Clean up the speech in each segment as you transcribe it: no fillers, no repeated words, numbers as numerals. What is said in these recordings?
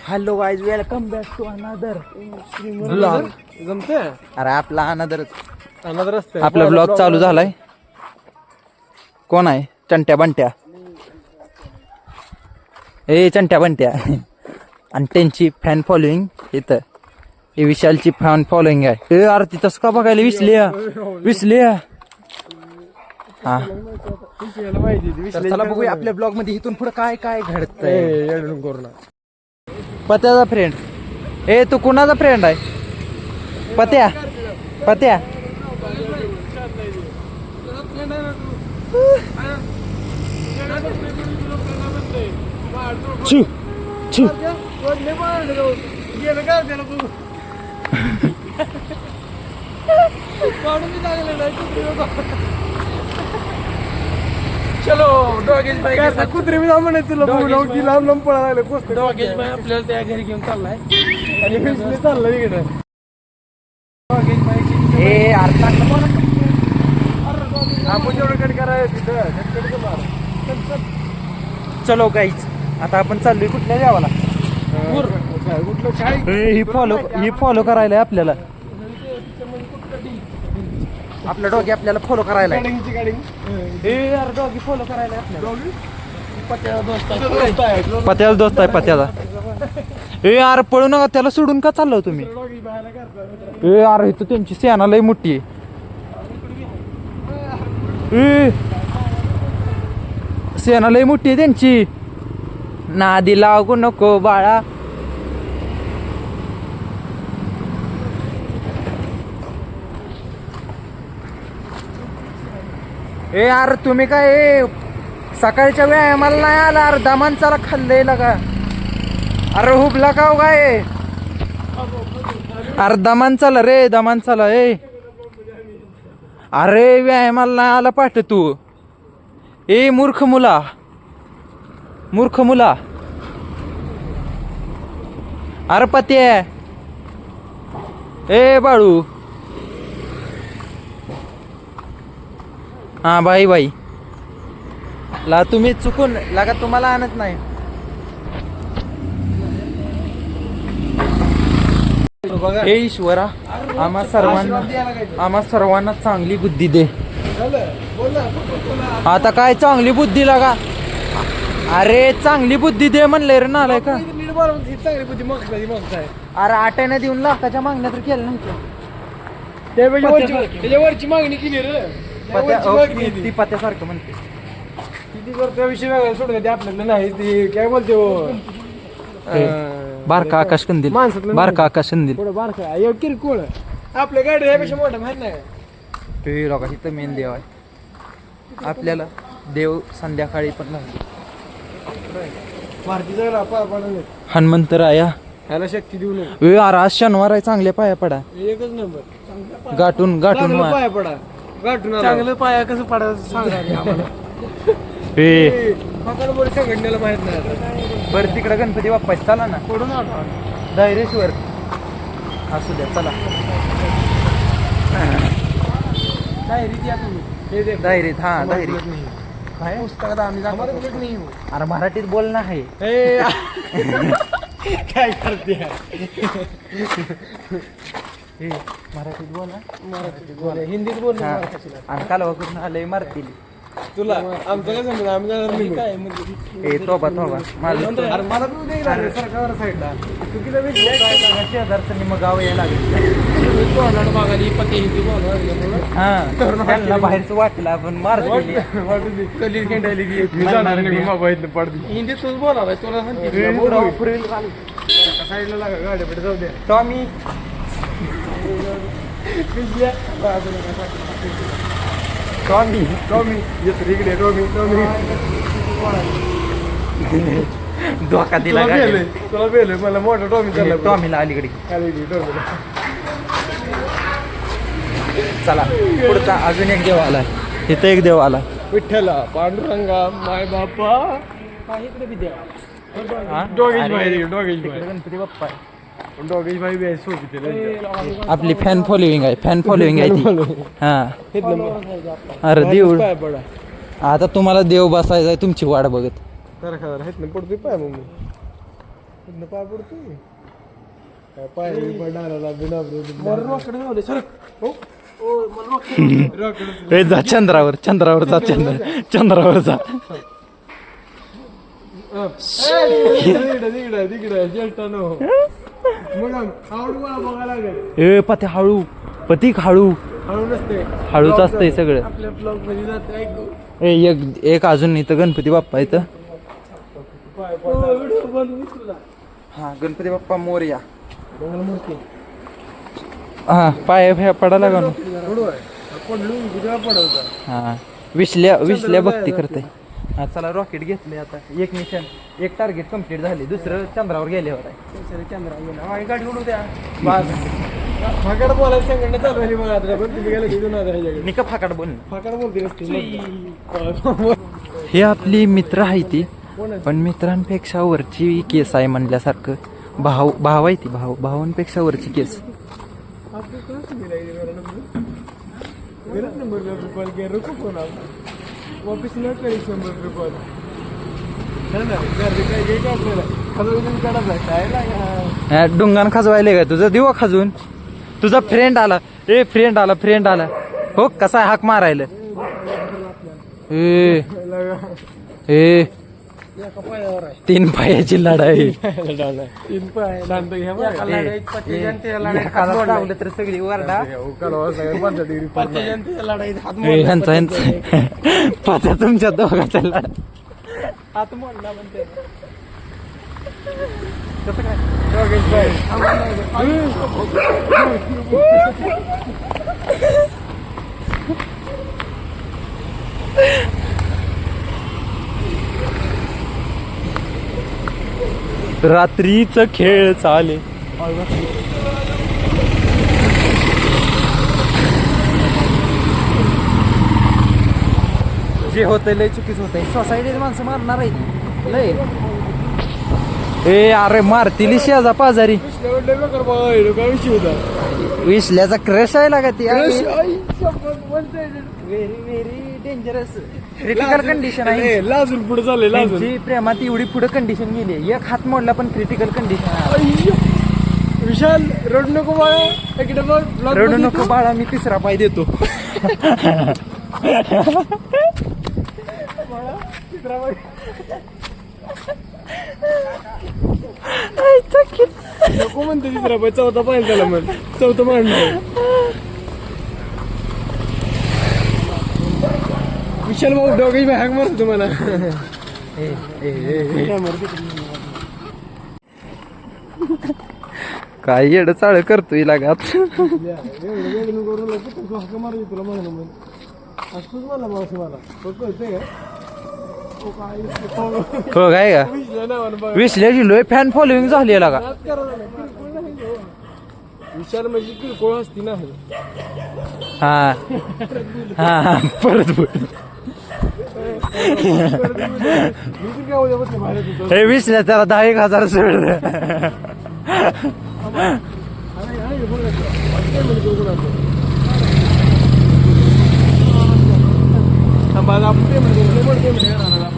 Hello guys, welcome back to another blog. जमते अरे आपला अनदर असते आपला ब्लॉग चालू झालाय. कोण आहे? चंट्या बंट्या. ए चंट्या बंट्या आणि त्यांची फॅन फॉलोईंग इथं. हे विशालची फॅन फॉलोईंग आहे. ए अरे तिथंच का बघायला विसली हा. तर चला बघूया आपल्या ब्लॉग मध्ये इथून पुढे काय काय घडतंय. पत्याचा फ्रेंड. ए तू कुणाचा फ्रेंड आहे? पत्या पत्या छु छु. चलो डॉगेज बाई कुत्रे मी म्हणे तुला की लांब लांब पळायला डॉगेज बाई आपल्याला त्या घरी घेऊन चाललाय आणि विसले चाललाय इकडे. डॉगेज बाई ए अरे आपण जेवढं कट करायचं चलो गाईच, आता आपण चाललोय कुठल्या गावाला? कुठलं काय ही फॉलो करायला आपल्याला. आपला डॉगी आपल्याला फॉलो करायला. ए यार डॉगी फॉलो करायला आपल्याला. पत्याचा दोस्त आहे पत्याचा. ए यार पळू नका, त्याला सोडून का चाललो तुम्ही? ए यार इथं त्यांची सेना लय मोठी आहे. ए सेना लय मोठी आहे त्यांची. नादी लागू नको बाळा. ए यार तुम्ही काय सकाळच्या व्यायामाला नाही आला? अर्धा माणसाला खाल्लंय लगा. अरे हुबला का काय? अर्धा माणसाला रे, दमानचाला. ए अरे व्यायामाला नाही आला पाठ तू. ए मूर्ख मुला, मूर्ख मुला. अरे पत्ये. ए बाळू. हा बाई बाई ला तुम्ही चुकून लागा, तुम्हाला आणत नाही. हे ईश्वरा आम्हा सर्वांना चांगली बुद्धी दे. आता काय चांगली बुद्धी लागा? अरे चांगली बुद्धी दे म्हणले रे नालाय का? चांगली बुद्धी मग अरे आट्याने देऊन लाखाच्या मागण्या तर केलं नव्हतं. त्याच्यावरची मागणी केली रे. ती पत्यासारखं म्हणते. किती करतो विषय वेगळा सोडून ते आपल्याला नाही. ते काय बोलते बारका आकाश कंदील, माणसातलं बारका आकाश कंदील. थोडं बारका किरकोळ आपल्या गाडी यापेक्षा मोठा माहित नाही. ते लोका इथं मेन देव आहे आपल्याला. देव संध्याकाळी पण लागतो. भारती जायला पाय पडले हनुमंतराया ह्याला शक्ती देऊ नये. अरे आज शनिवार आहे, चांगल्या पाया पडा. एकच नंबर गाठून चांगलं पाया पडा. गाठून चांगलं पाया कसं पडायचं सांगा आम्हाला. बरं संघटनेला माहित नाही. बरं तिकडे गणपती बाप्पा चला ना. पडून आलो धैर्येश्वर असू द्या चला. डायरीत या तुम्ही. धैर्यत हा धैर्य काय पुस्तकात आम्ही नाही. अरे मराठीत बोल ना आहे. काय करते मराठीत बोल ना. मराठीत बोल, हिंदीत बोल. आणि कालवा करून आलंय मारतील तुला आमचं काय समज आम्ही जाणार नाही. काय म्हणजे ए तोबा तोबा माझं मला तू नाही लागलं सरकार साईडला. चुकीचा शेजारचं मग गाव यायला लागेल. मागाली पती हिंदी बोल. हा त्यांना बाहेरचं वाटलं आपण मार कली गेंडायली हिंदीत तूच बोलावा. तुला साईडला लागा गाड्याकडे जाऊ द्या. टॉमी टॉमी टॉमी येतो इकडे. टॉमी टॉमी धोका दिला तुला बेल मला मोठा टॉमी चालला. टॉमीला अलीकडे टॉमीला चला. पुढचा अजून एक देव आला. इथं एक देव आला. विठ्ठला पांडुरंगा माय बाप्पा. इकडे बी देवा. डॉगेज भाई गणपती बाप्पा आहे. डॉगेज भाई बी आहे सोबत. आपली फॅन फॉलोईंग आहे. फॅन फॉलोईंग आहे ती. हा अरे देव. आता तुम्हाला देव बसायचा आहे तुमची वाट बघत. पडतोय पाय मग पाय पडतो काय पाय पडणार बिना सर ए जा चंद्रावर चंद्रावर जा चंद्रावर जा तिकडे ज्येष्ठ नो मग आवडू मला बघायला लागेल ए पते हळू पतीक हळू हळू नसते हळूच असतंय सगळं आपल्या ब्लॉग मध्ये जाते ऐकू एक अजून इथं गणपती बाप्पा इथं व्हिडिओ बनवून तुला हा गणपती बाप्पा मोरया मंगलमूर्ती हा पाय पडायला का पडवता हा विसल्या भक्ती करते हा चला रॉकेट घेतले आता एक मिशन एक टार्गेट कम्प्लीट झाले दुसरं चंद्रावर गेले होते चंद्रा गाडी उडू द्या फाकड बोलायचं संघटना चालू झाली मग आता पण तुम्ही गेला घेऊन ह्याच्याकडे मी का फाकाड बोल फाकड बोलते नसते हे आपली मित्र आहे ती पण मित्रांपेक्षा वरची केस आहे म्हणल्यासारखं भाव आहे ती भावांपेक्षा वरची केस वापिस न करी 100 रुपये डुंगान खाजवायले का तुझं दिवा खाजून तुझा फ्रेंड आला फ्रेंड आला हो कसा हाक मारायला ए 3 पायाची लढाई 3 पाय लावलं तर सगळी वरडा पाचा तुमच्या दोघांचा लढा हात मोडला म्हणते कसं काय रात्रीच खेळ चाले जे होतंय लय चुकीच होतंय सोसायटीत माणसं मारणार आहे लय ए अरे मारतील शेजा पाजारी काय विषय होता विसल्याचा क्रश आहे लागा ती very very dangerous critical condition आहे लाजून पुढे चालले लाजून त्यांची प्रेमात एवढी पुढे कंडिशन गेली एक हात मोडला पण क्रिटिकल कंडिशन आहे विशाल रडू नको बाळा इकडे बघ रडू नको बाळा मी तिसरा पाय देतो नको म्हणते तिसरा पाय चौथा पाहिजे त्याला मग चौथा मांडणार विशाल भाऊ दोघे हॅक मारतो तुम्हाला काय येड चाळ करतोय लगात हो काय का विसल्याची लोय फॅन फॉलोईंग झाली लागा विशाल म्हणजे किरकोळ असती ना हा हा परत बोल हे विसल्या त्याला 10,000 सोडलं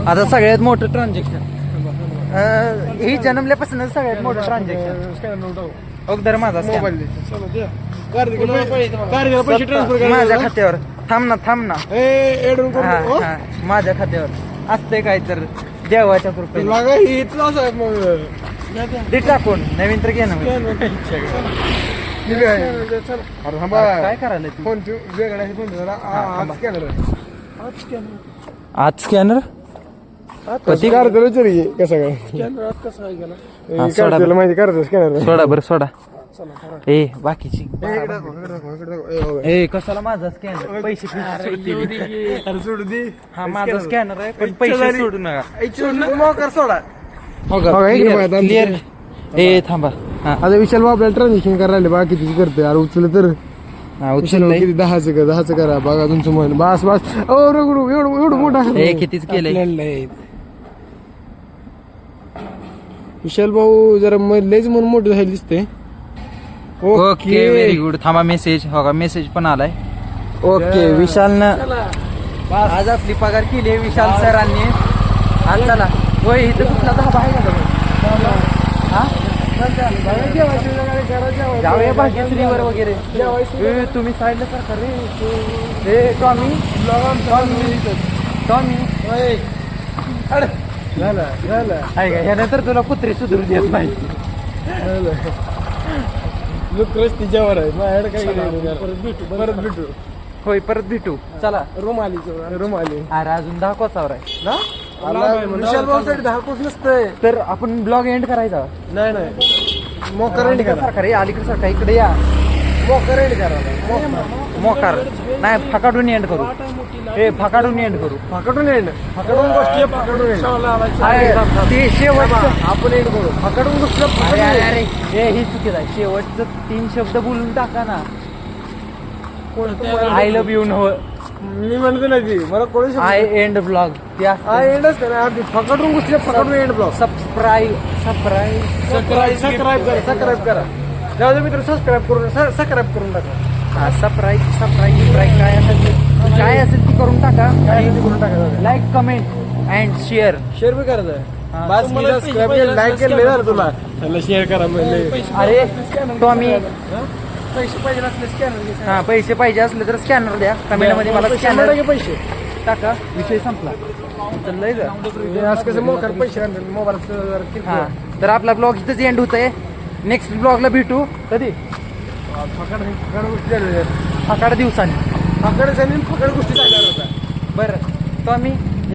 आता सगळ्यात मोठं ट्रान्झॅक्शन ही जन्मल्यापासून सगळ्यात मोठं ट्रान्झॅक्शन अगोदर माझा पैसे ट्रान्सफर माझ्या खात्यावर थांब ना करा माझ्या खात्यावर असते काय तर देवाच्या कृपेने ते टाकून नवीन तर घे ना काय करायला फोन वेगळा आज स्कॅनर कधी करतो विचारी कसं काय स्कॅनर माहिती करतो स्कॅनर सोडा बरं सोडा ए बाकीची ए कशाला माझा स्कॅनर पैसे सोडू दे हा माझा स्कॅनर आहे पण पैसे सोडू नका सोडा क्लिअर ए थांबा हा आता विशाल भाऊ आपल्याला ट्रान्झॅक्शन करायला राहिले बाकी किती करते अरे उचल तर किती 10चं करा बघा तुमचं मन बस एवढं मोठं ए कितीच केलंय विशाल भाऊ जरा लयच मन मोठं झालं दिसते ओके व्हेरी गुड थांबा मेसेज हो का मेसेज पण आलाय ओके विशालनं आज आपली पगार केली विशाल सरांनी आज चला होय इथं कुठला धाबा आहे का हा जाऊया भाग्यश्रीवर वगैरे. तुम्ही साईडला सारखा रे टॉमी आहे का यानंतर तुला कुत्री सुधरू देत नाही. लुक तिच्यावर आहे माझ्याकडे काय परत भेटू होय परत भेटू. चला रूम आली अरे अजून 10 कोसावर आहे ना. विशाल भाऊसाठी 10 कोस नसतंय. तर आपण ब्लॉग एंड करायचा. नाही मोकर एंड करा. सारखा रे अलीकडे सारखा इकडे या. मोकर एंड करा. मोकार नाही फाकाडून एंड करू. हे फाकाडून एंड करू. फाकडून गोष्टी फाकडून एंड. ते शेवटचं आपण एंड करू. फाकडून गोष्टी अरे हे ही चुकीचं आहे. शेवटचं 3 शब्द बोलून टाका ना. I love you no. मी म्हणतो नाही ती मला कोणी आय एंड ब्लॉग. आय एंडच करा. फाकडून गोष्टी फाकडून एंड ब्लॉग. सबस्क्राईब करा. जाऊ दे मित्र सबस्क्राईब करून टाका. हा सबस्क्राईब काय असेल ती करून टाका. लाईक कमेंट अँड शेअर बी करायचं. बस सबस्क्राईब केलं लाईक केलं झालं तुला त्याला शेअर करा म्हणजे. अरे टॉमी पैसे पाहिजे असले स्कॅनर. हा पैसे पाहिजे असले तर स्कॅनर द्या कमेंट मध्ये. मला स्कॅनर पैसे टाका. विषय संपला. चाललंय का असं कसं मोकार पैसे मोबाईल. हा तर आपला ब्लॉग इथंच एंड होत आहे. नेक्स्ट ब्लॉगला भेटू कधी. फकड फाकाड दिवसांनी. फकड गोष्टी चालणार होता. बरं टॉमी